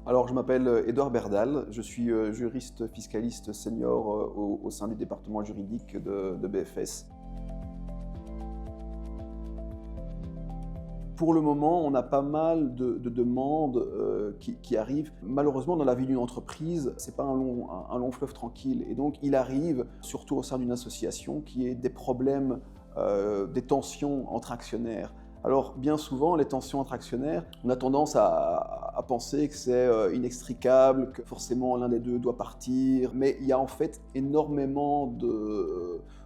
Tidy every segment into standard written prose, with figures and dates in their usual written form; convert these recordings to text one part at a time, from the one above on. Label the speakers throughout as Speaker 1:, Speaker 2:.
Speaker 1: Alors, je m'appelle Édouard Berdal, je suis juriste fiscaliste senior au sein du département juridique de BFS. Pour le moment, on a pas mal de demandes qui arrivent. Malheureusement, dans la vie d'une entreprise, c'est pas un long fleuve tranquille. Et donc, il arrive, surtout au sein d'une association, qu'il y ait des problèmes, des tensions entre actionnaires. Alors, bien souvent, les tensions entre actionnaires, on a tendance à penser que c'est inextricable, que forcément l'un des deux doit partir. Mais il y a en fait énormément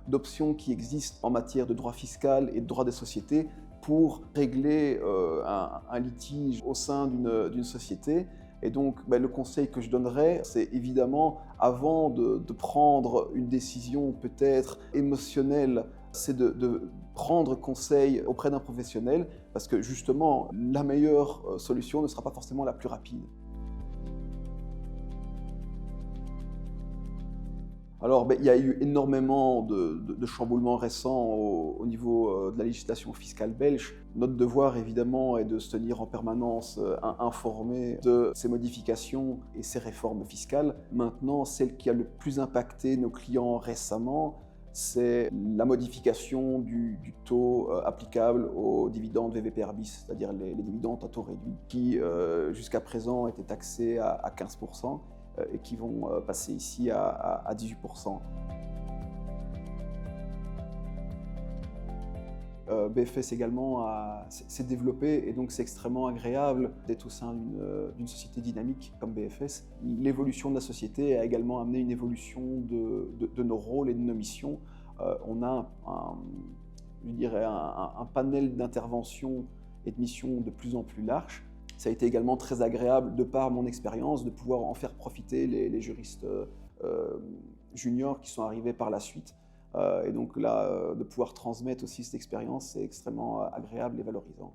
Speaker 1: d'options qui existent en matière de droit fiscal et de droit des sociétés pour régler un litige au sein d'une société. Et donc, le conseil que je donnerais, c'est évidemment, avant de prendre une décision peut-être émotionnelle, c'est de prendre conseil auprès d'un professionnel, parce que justement, la meilleure solution ne sera pas forcément la plus rapide. Alors, il y a eu énormément de chamboulements récents au niveau de la législation fiscale belge. Notre devoir, évidemment, est de se tenir en permanence informé de ces modifications et ces réformes fiscales. Maintenant, celle qui a le plus impacté nos clients récemment, c'est la modification du taux applicable aux dividendes VVPR bis, c'est-à-dire les dividendes à taux réduit, qui jusqu'à présent étaient taxés à 15%. Et qui vont passer ici à 18%. BFS également s'est développé et donc c'est extrêmement agréable d'être au sein d'une société dynamique comme BFS. L'évolution de la société a également amené une évolution de nos rôles et de nos missions. On a je dirais un panel d'intervention et de missions de plus en plus large. Ça a été également très agréable, de par mon expérience, de pouvoir en faire profiter les juristes juniors qui sont arrivés par la suite. Et donc là, de pouvoir transmettre aussi cette expérience, c'est extrêmement agréable et valorisant.